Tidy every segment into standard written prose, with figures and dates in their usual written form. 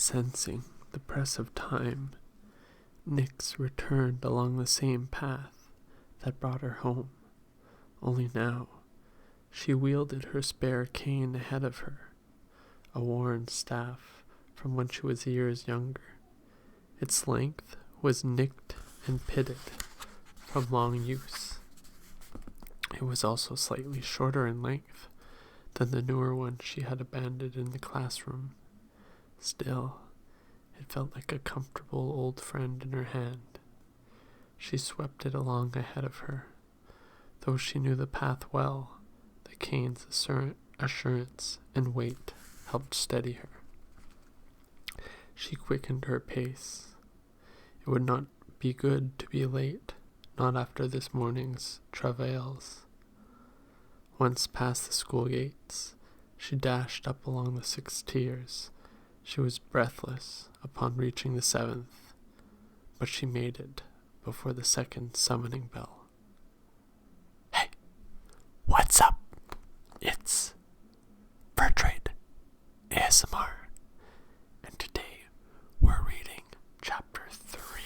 Sensing the press of time, Nyx returned along the same path that brought her home, only now she wielded her spare cane ahead of her, a worn staff from when she was years younger. Its length was nicked and pitted from long use. It was also slightly shorter in length than the newer one she had abandoned in the classroom. Still, it felt like a comfortable old friend in her hand. She swept it along ahead of her. Though she knew the path well, the cane's assurance and weight helped steady her. She quickened her pace. It would not be good to be late, not after this morning's travails. Once past the school gates, she dashed up along the 6 tiers. She was breathless upon reaching the 7th, but she made it before the 2nd summoning bell. Hey, what's up? It's Bertrade ASMR, and today we're reading chapter 3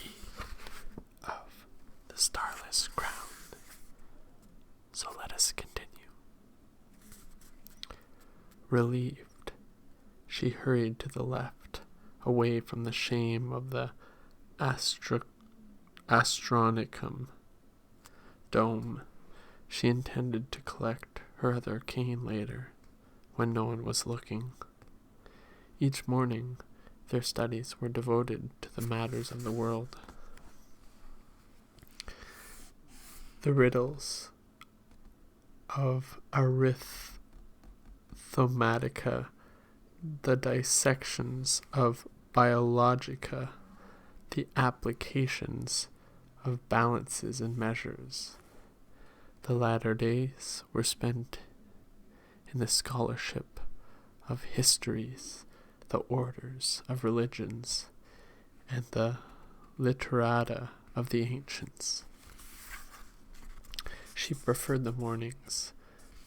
of the Starless Crown. So let us continue. Relieved, she hurried to the left, away from the shame of the Astronicum dome. She intended to collect her other cane later, when no one was looking. Each morning, their studies were devoted to the matters of the world. The riddles of arithmetica, the dissections of biologica, the applications of balances and measures. The latter days were spent in the scholarship of histories, the orders of religions, and the literata of the ancients. She preferred the mornings,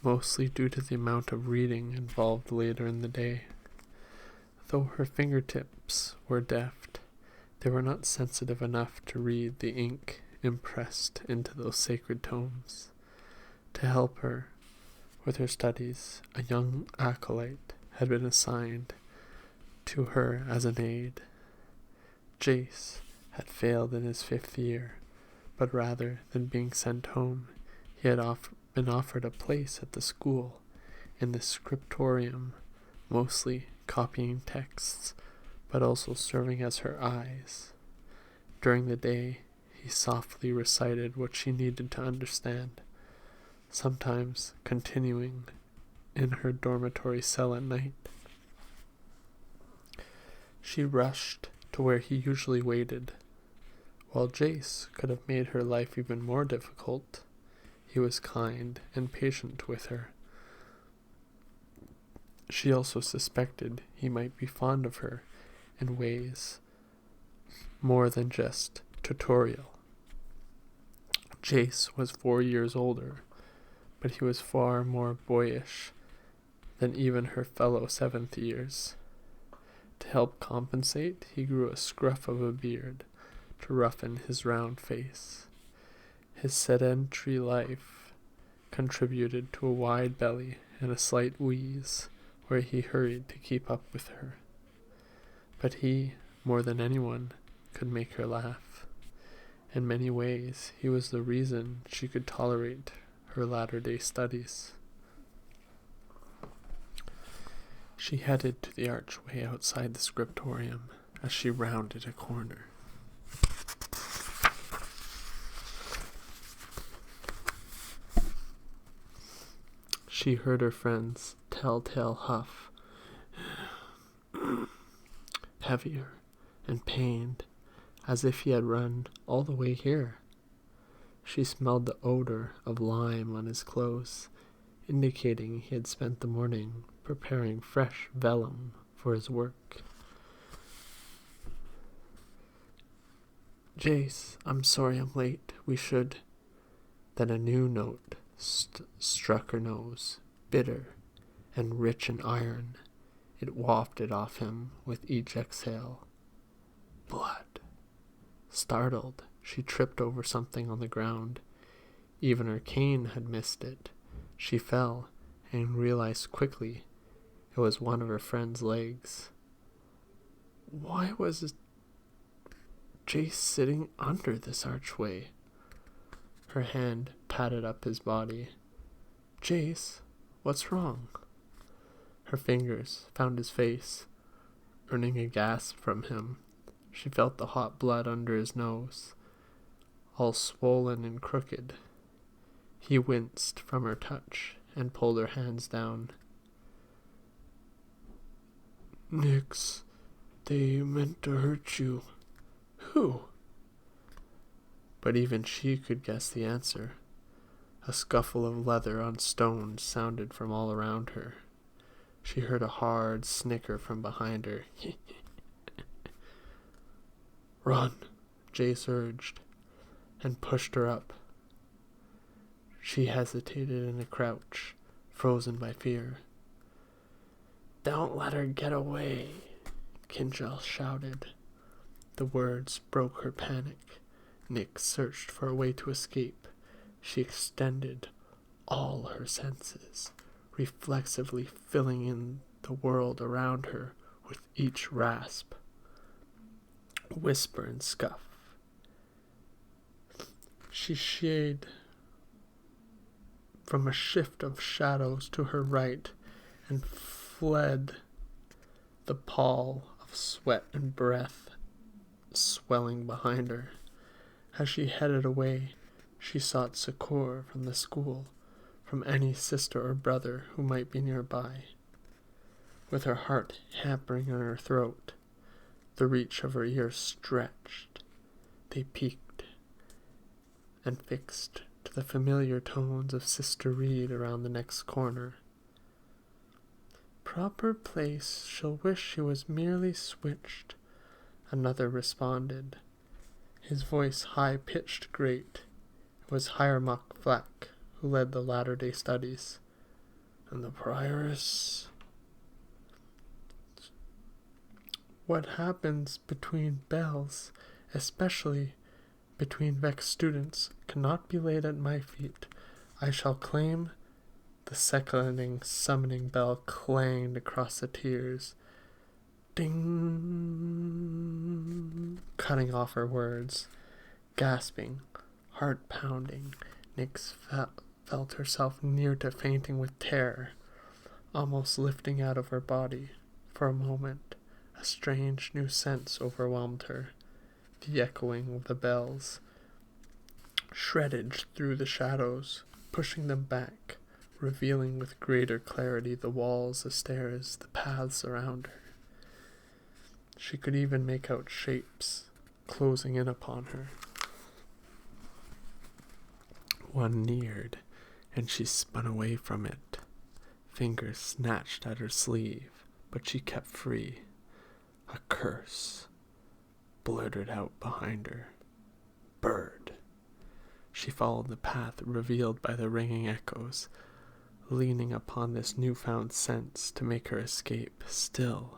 mostly due to the amount of reading involved later in the day. Though her fingertips were deft, they were not sensitive enough to read the ink impressed into those sacred tomes. To help her with her studies, a young acolyte had been assigned to her as an aide. Jace had failed in his 5th year, but rather than being sent home, he had been offered a place at the school in the scriptorium, mostly copying texts, but also serving as her eyes. During the day, he softly recited what she needed to understand, sometimes continuing in her dormitory cell at night. She rushed to where he usually waited. While Jace could have made her life even more difficult, he was kind and patient with her. She also suspected he might be fond of her in ways more than just tutorial. Jace was 4 years older, but he was far more boyish than even her fellow 7th years. To help compensate, he grew a scruff of a beard to roughen his round face. His sedentary life contributed to a wide belly and a slight wheeze where he hurried to keep up with her. But he, more than anyone, could make her laugh. In many ways, he was the reason she could tolerate her latter-day studies. She headed to the archway outside the scriptorium as she rounded a corner. She heard her friend's telltale huff, heavier and pained, as if he had run all the way here. She smelled the odor of lime on his clothes, indicating he had spent the morning preparing fresh vellum for his work. Jace, I'm sorry I'm late. We should. Then a new note struck her nose, bitter and rich in iron. It wafted off him with each exhale. Blood. Startled, she tripped over something on the ground. Even her cane had missed it. She fell and realized quickly it was one of her friend's legs. Why was Jace sitting under this archway? Her hand patted up his body. Jace, what's wrong? Her fingers found his face, earning a gasp from him. She felt the hot blood under his nose, all swollen and crooked. He winced from her touch and pulled her hands down. Nix, they meant to hurt you. Who? But even she could guess the answer. A scuffle of leather on stone sounded from all around her. She heard a hard snicker from behind her. Run, Jace urged, and pushed her up. She hesitated in a crouch, frozen by fear. Don't let her get away, Kinjal shouted. The words broke her panic. Nyx searched for a way to escape. She extended all her senses, reflexively filling in the world around her with each rasp, whisper, and scuff. She shied from a shift of shadows to her right and fled, the pall of sweat and breath swelling behind her. As she headed away, she sought succor from the school, from any sister or brother who might be nearby. With her heart hammering in her throat, the reach of her ears stretched. They peaked and fixed to the familiar tones of Sister Reed around the next corner. Proper place, she'll wish she was merely switched, another responded, his voice high-pitched great. It was Hiermach Flack, who led the Latter-day Studies. And the prioress? What happens between bells, especially between Vex students, cannot be laid at my feet. I shall claim. The seconding summoning bell clanged across the tiers. Ding! Cutting off her words. Gasping, heart pounding, Nyx felt herself near to fainting with terror, almost lifting out of her body. For a moment, a strange new sense overwhelmed her. The echoing of the bells shredded through the shadows, pushing them back, revealing with greater clarity the walls, the stairs, the paths around her. She could even make out shapes closing in upon her. One neared, and she spun away from it. Fingers snatched at her sleeve, but she kept free. A curse blurted out behind her. Bird. She followed the path revealed by the ringing echoes, leaning upon this newfound sense to make her escape. Still,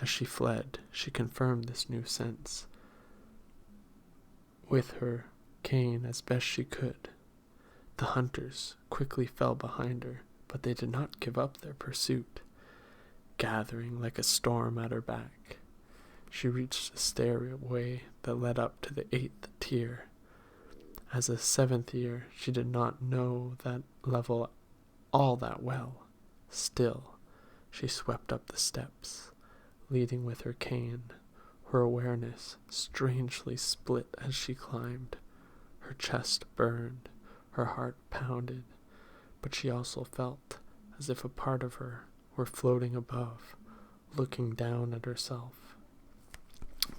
as she fled, she confirmed this new sense with her cane as best she could. The hunters quickly fell behind her, but they did not give up their pursuit, gathering like a storm at her back. She reached the stairway that led up to the 8th tier. As a 7th year, she did not know that level all that well. Still, she swept up the steps, leading with her cane. Her awareness strangely split as she climbed. Her chest burned, her heart pounded, but she also felt as if a part of her were floating above, looking down at herself.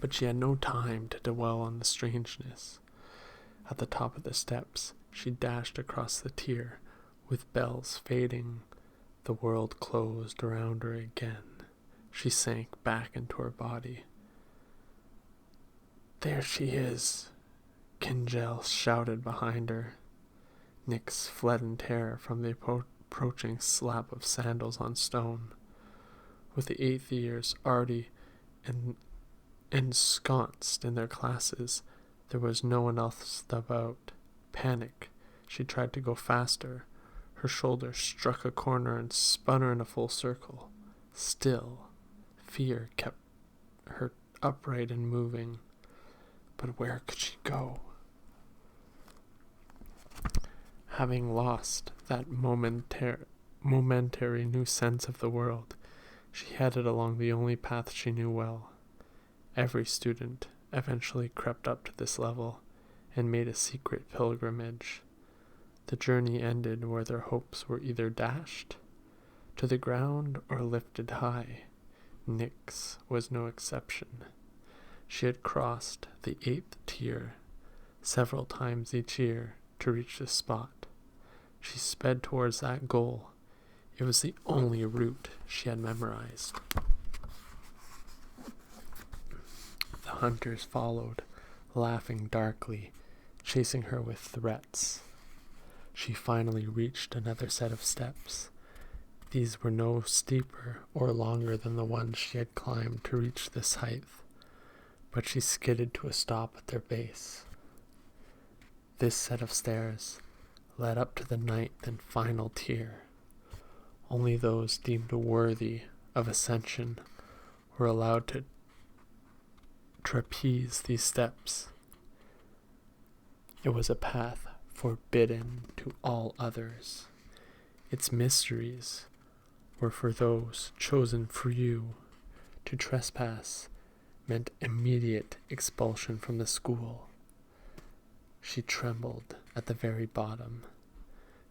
But she had no time to dwell on the strangeness. At the top of the steps, she dashed across the tier, with bells fading. The world closed around her again. She sank back into her body. There she is, Kinjal shouted behind her. Nyx fled in terror from the approaching slap of sandals on stone. With the 8th years already ensconced in their classes, there was no one else about. Panic. She tried to go faster. Her shoulder struck a corner and spun her in a full circle. Still, fear kept her upright and moving. But where could she go? Having lost that momentary new sense of the world, she headed along the only path she knew well. Every student eventually crept up to this level and made a secret pilgrimage. The journey ended where their hopes were either dashed to the ground or lifted high. Nyx was no exception. She had crossed the 8th tier several times each year to reach this spot. She sped towards that goal. It was the only route she had memorized. The hunters followed, laughing darkly, chasing her with threats. She finally reached another set of steps. These were no steeper or longer than the ones she had climbed to reach this height, but she skidded to a stop at their base. This set of stairs led up to the 9th and final tier. Only those deemed worthy of ascension were allowed to trapeze these steps. It was a path forbidden to all others. Its mysteries were for those chosen for you. To trespass meant immediate expulsion from the school. She trembled at the very bottom.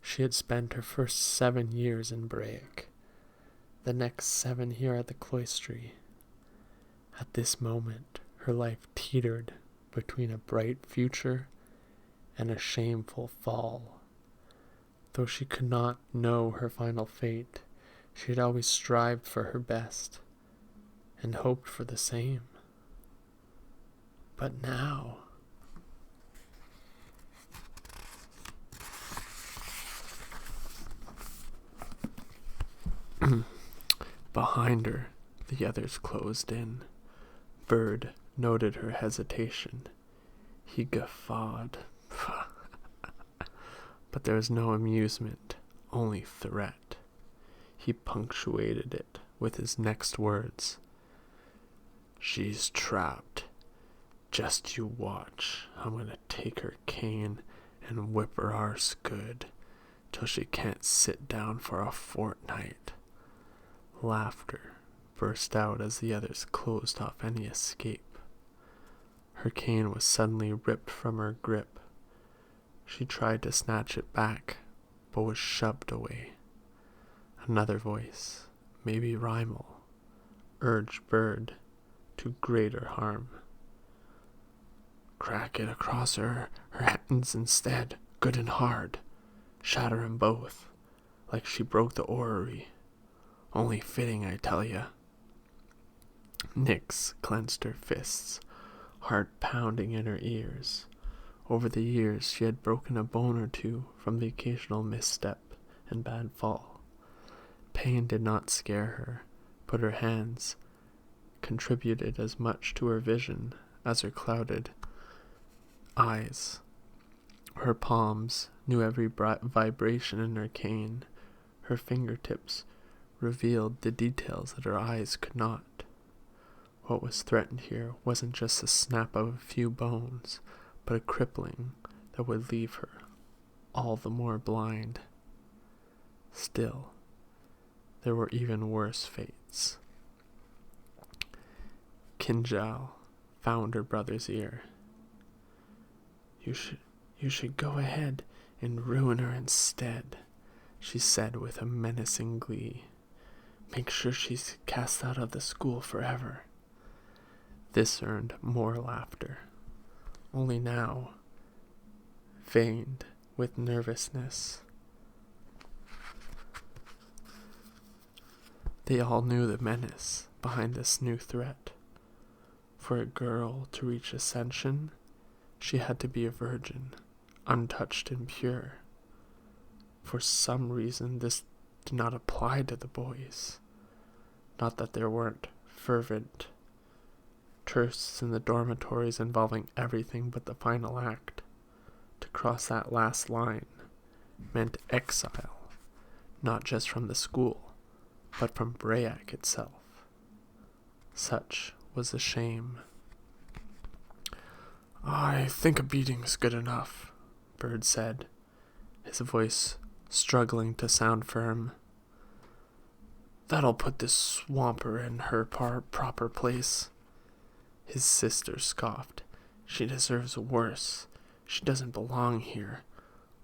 She had spent her first 7 years in Braic, the next 7 here at the cloistery. At this moment, her life teetered between a bright future and a shameful fall. Though she could not know her final fate, she had always strived for her best and hoped for the same. But now, behind her, the others closed in. Bird noted her hesitation. He guffawed. But there was no amusement, only threat. He punctuated it with his next words. She's trapped. Just you watch. I'm gonna take her cane and whip her arse good, till she can't sit down for a fortnight. Laughter burst out as the others closed off any escape. Her cane was suddenly ripped from her grip. She tried to snatch it back, but was shoved away. Another voice, maybe Rymel, urged Bird to greater harm. Crack it across her hands instead, good and hard. Shatter 'em both, like she broke the orrery. Only fitting, I tell ya. Nyx clenched her fists, heart pounding in her ears. Over the years, she had broken a bone or two from the occasional misstep and bad fall. Pain did not scare her, but her hands contributed as much to her vision as her clouded eyes. Her palms knew every vibration in her cane. Her fingertips revealed the details that her eyes could not. What was threatened here wasn't just the snap of a few bones, but a crippling that would leave her all the more blind. Still, there were even worse fates. Kinjal found her brother's ear. You should go ahead and ruin her instead, she said with a menacing glee. Make sure she's cast out of the school forever. This earned more laughter, only now veined with nervousness. They all knew the menace behind this new threat. For a girl to reach ascension, she had to be a virgin, untouched and pure. For some reason, this did not apply to the boys. Not that there weren't fervent trysts in the dormitories involving everything but the final act. To cross that last line meant exile, not just from the school, but from Brayak itself. Such was the shame. "I think a beating's good enough," Bird said, his voice struggling to sound firm. "That'll put this swamper in her proper place." His sister scoffed. "She deserves worse. She doesn't belong here.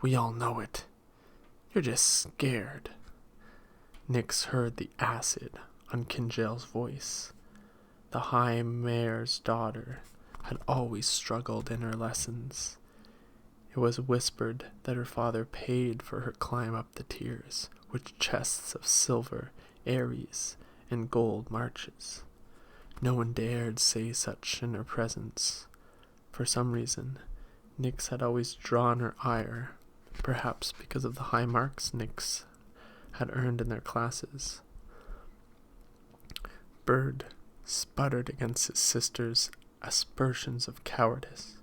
We all know it. You're just scared." Nix heard the acid on Kinjel's voice. The High Mayor's daughter had always struggled in her lessons. It was whispered that her father paid for her climb up the tiers with chests of silver, Aries, and gold marches. No one dared say such in her presence. For some reason, Nix had always drawn her ire, perhaps because of the high marks Nix had earned in their classes. Bird sputtered against his sister's aspersions of cowardice,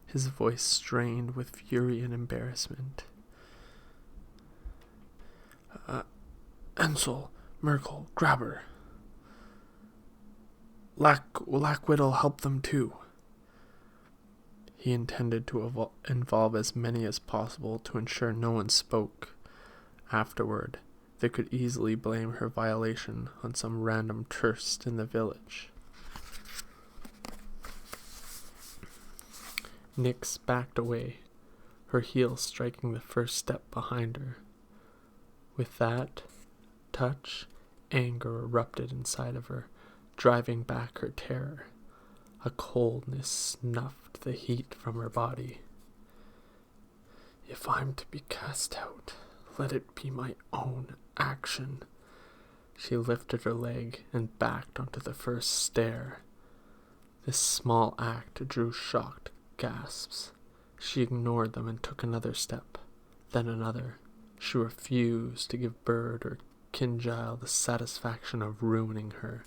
his voice strained with fury and embarrassment. "Ansel, Merkel, grab her. Lackwit'll help them too." He intended to involve as many as possible to ensure no one spoke. Afterward, they could easily blame her violation on some random tourist in the village. Nix backed away, her heel striking the first step behind her. With that touch, anger erupted inside of her, driving back her terror. A coldness snuffed the heat from her body. "If I'm to be cast out, let it be my own action." She lifted her leg and backed onto the first stair. This small act drew shocked gasps. She ignored them and took another step, then another. She refused to give Bird or Kinjal the satisfaction of ruining her.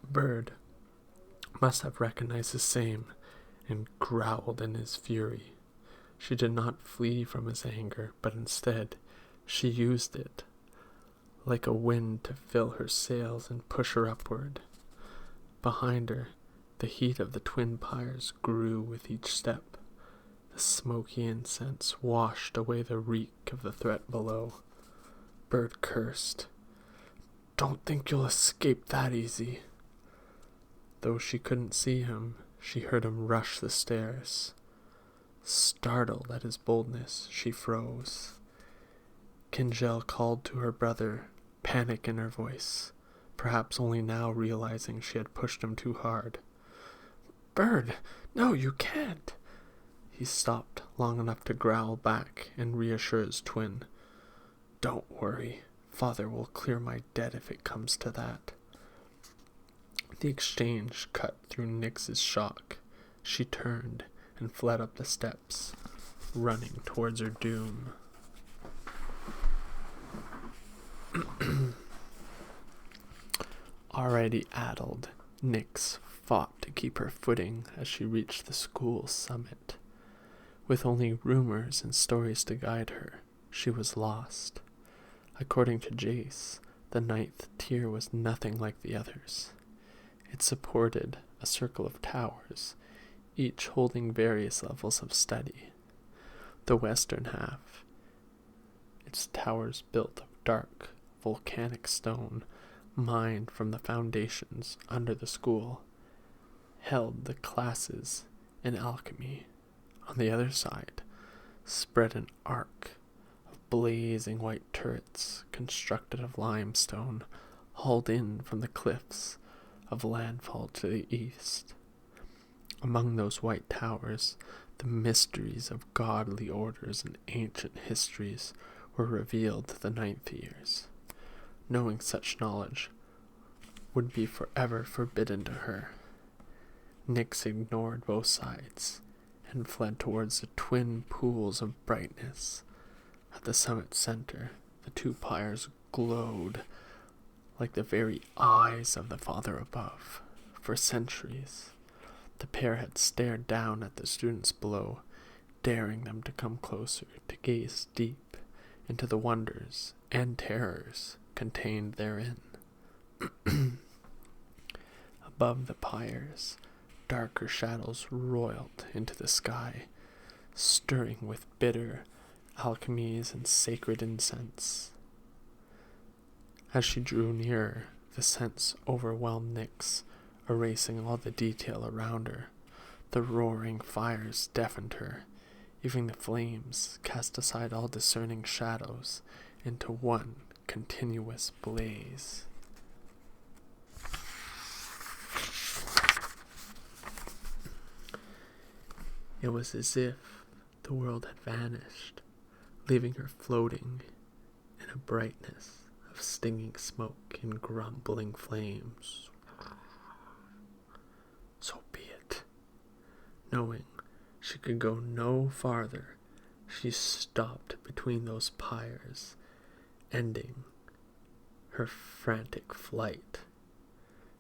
Bird must have recognized the same and growled in his fury. She did not flee from his anger, but instead she used it like a wind to fill her sails and push her upward. Behind her, the heat of the twin pyres grew with each step. The smoky incense washed away the reek of the threat below. Bird cursed. "Don't think you'll escape that easy." Though she couldn't see him, she heard him rush the stairs. Startled at his boldness, she froze. Kinjal called to her brother, panic in her voice, perhaps only now realizing she had pushed him too hard. "Bird, no, you can't." He stopped long enough to growl back and reassure his twin. "Don't worry, Father will clear my debt if it comes to that." The exchange cut through Nix's shock. She turned and fled up the steps, running towards her doom. Already addled, Nix fought to keep her footing as she reached the school summit. With only rumors and stories to guide her, she was lost. According to Jace, the 9th tier was nothing like the others. It supported a circle of towers, each holding various levels of study. The western half, its towers built of dark, volcanic stone, mined from the foundations under the school, held the classes in alchemy. On the other side, spread an arc of blazing white turrets constructed of limestone, hauled in from the cliffs of landfall to the east. Among those white towers, the mysteries of godly orders and ancient histories were revealed to the 9th years. Knowing such knowledge would be forever forbidden to her. Nix ignored both sides and fled towards the twin pools of brightness. At the summit center, the two pyres glowed like the very eyes of the Father above. For centuries, the pair had stared down at the students below, daring them to come closer, to gaze deep into the wonders and terrors contained therein. Above the pyres, darker shadows roiled into the sky, stirring with bitter alchemies and sacred incense. As she drew nearer, the sense overwhelmed Nyx, erasing all the detail around her. The roaring fires deafened her. Even the flames cast aside all discerning shadows into one continuous blaze. It was as if the world had vanished, leaving her floating in a brightness of stinging smoke and grumbling flames. So be it. Knowing she could go no farther, she stopped between those pyres, ending her frantic flight.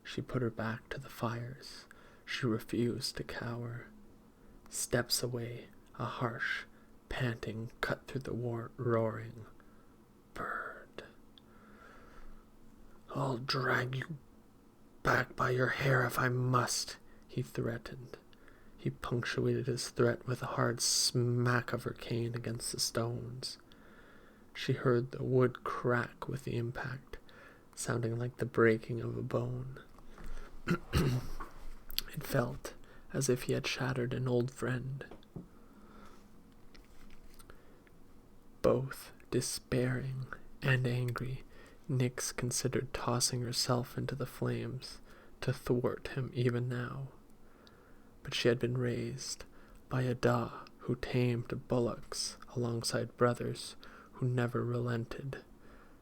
She put her back to the fires. She refused to cower. Steps away, a harsh, panting cut through the roaring. Bird. I'll drag you back by your hair if I must, he threatened. He punctuated his threat with a hard smack of her cane against the stones. She heard the wood crack with the impact, sounding like the breaking of a bone. It felt as if he had shattered an old friend. Both despairing and angry, Nyx considered tossing herself into the flames to thwart him even now. But she had been raised by a Da who tamed bullocks alongside brothers who never relented.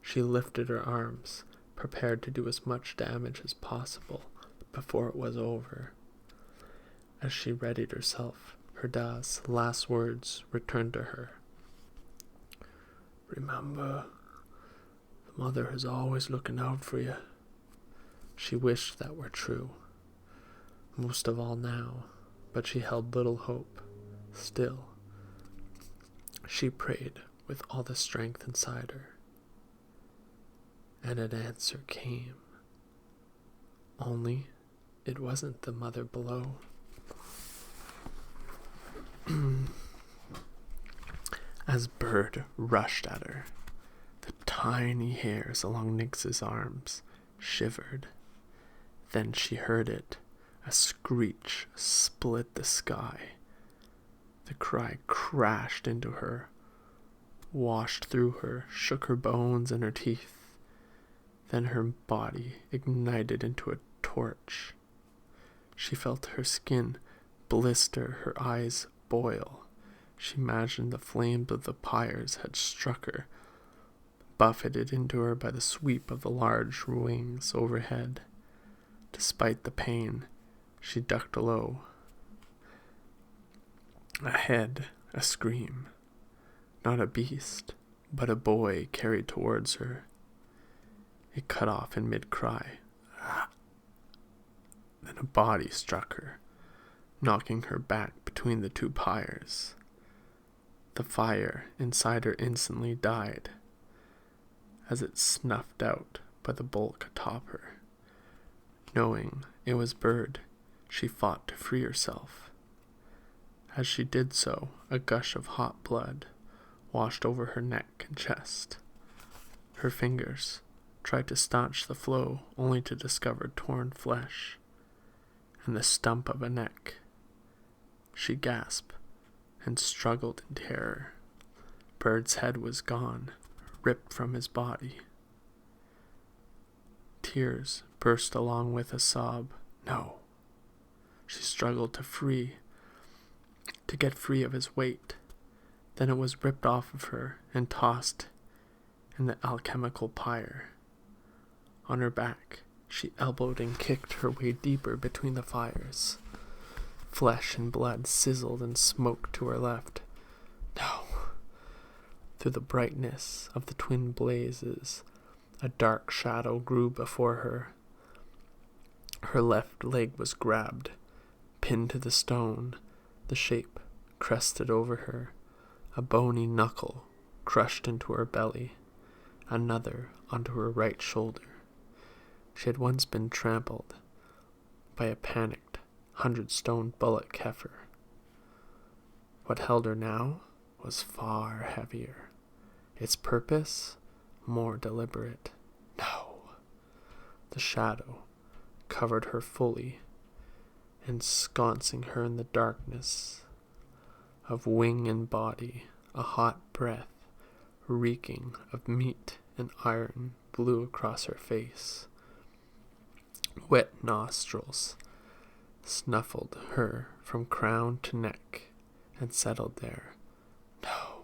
She lifted her arms, prepared to do as much damage as possible before it was over. As she readied herself, her Da's last words returned to her. Remember, the mother is always looking out for you. She wished that were true. Most of all now, but she held little hope. Still, she prayed with all the strength inside her. And an answer came. Only it wasn't the mother below. As Bird rushed at her, the tiny hairs along Nyx's arms shivered. Then she heard it. A screech split the sky. The cry crashed into her, washed through her, shook her bones and her teeth. Then her body ignited into a torch. She felt her skin blister, her eyes boil. She imagined the flames of the pyres had struck her, buffeted into her by the sweep of the large wings overhead. Despite the pain, she ducked low. Ahead, a scream. Not a beast, but a boy carried towards her. It cut off in mid-cry. Then a body struck her, knocking her back between the two pyres. The fire inside her instantly died, as it snuffed out by the bulk atop her. Knowing it was Bird, she fought to free herself. As she did so, a gush of hot blood washed over her neck and chest. Her fingers tried to staunch the flow, only to discover torn flesh and the stump of a neck. She gasped and struggled in terror. Bird's head was gone, ripped from his body. Tears burst along with a sob. No. She struggled to get free of his weight. Then it was ripped off of her and tossed in the alchemical pyre. On her back, she elbowed and kicked her way deeper between the fires. Flesh and blood sizzled and smoked to her left. No. Through the brightness of the twin blazes, A dark shadow grew before her. Her left leg was grabbed, pinned to the stone, the shape crested over her, a bony knuckle crushed into her belly, another onto her right shoulder. She had once been trampled by a panicked 100-stone bullock heifer. What held her now was far heavier, its purpose more deliberate. No. The shadow covered her fully, ensconcing her in the darkness of wing and body. A hot breath, reeking of meat and iron, blew across her face. Wet nostrils snuffled her from crown to neck and settled there. No.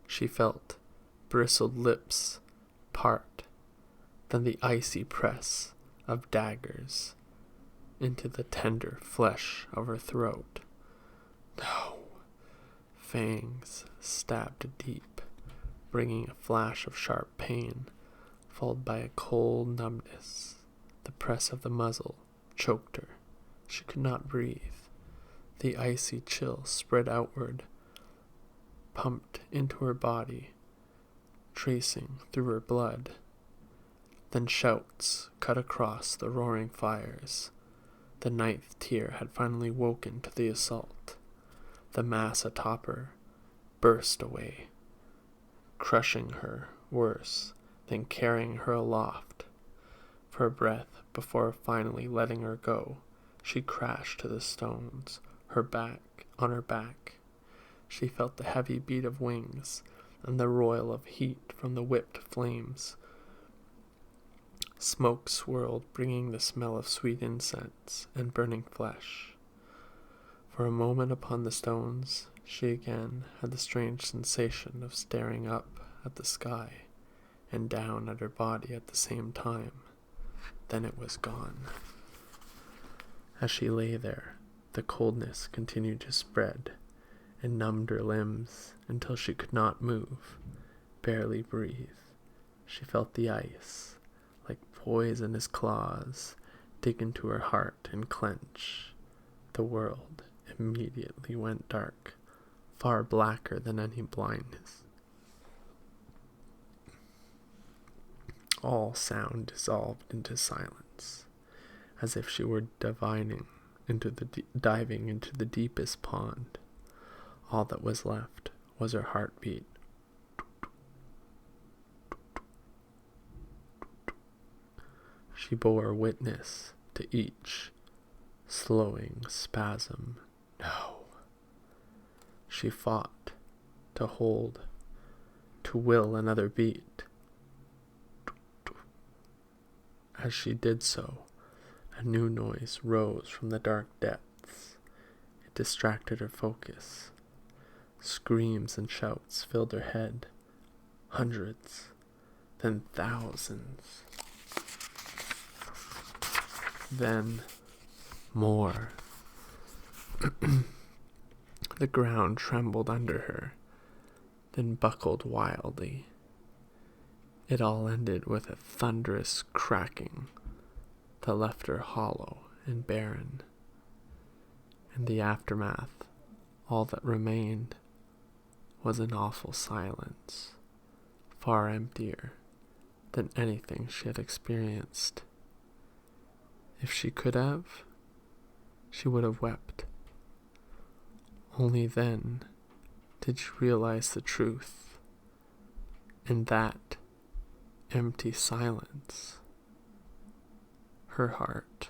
She felt bristled lips part, then the icy press of daggers into the tender flesh of her throat. No. Fangs stabbed deep, bringing a flash of sharp pain, followed by a cold numbness. The press of the muzzle choked her. She could not breathe. The icy chill spread outward, pumped into her body, tracing through her blood. Then shouts cut across the roaring fires. The ninth tier had finally woken to the assault. The mass atop her burst away, crushing her worse than carrying her aloft. For a breath before finally letting her go, she crashed to the stones, on her back. She felt the heavy beat of wings and the roil of heat from the whipped flames. Smoke swirled, bringing the smell of sweet incense and burning flesh. For a moment upon the stones, she again had the strange sensation of staring up at the sky and down at her body at the same time. Then it was gone. As she lay there, the coldness continued to spread and numbed her limbs until she could not move, barely breathe. She felt the ice, like poisonous claws, dig into her heart and clench. The world immediately went dark, far blacker than any blindness. All sound dissolved into silence, as if she were diving into the deepest pond. All that was left was her heartbeat. She bore witness to each slowing spasm. No. She fought to hold, to will another beat. As she did so, a new noise rose from the dark depths. It distracted her focus. Screams and shouts filled her head. Hundreds, then thousands. Then more. The ground trembled under her, then buckled wildly. It all ended with a thunderous cracking that left her hollow and barren. In the aftermath, all that remained was an awful silence, far emptier than anything she had experienced. If she could have, she would have wept. Only then did she realize the truth. In that empty silence, her heart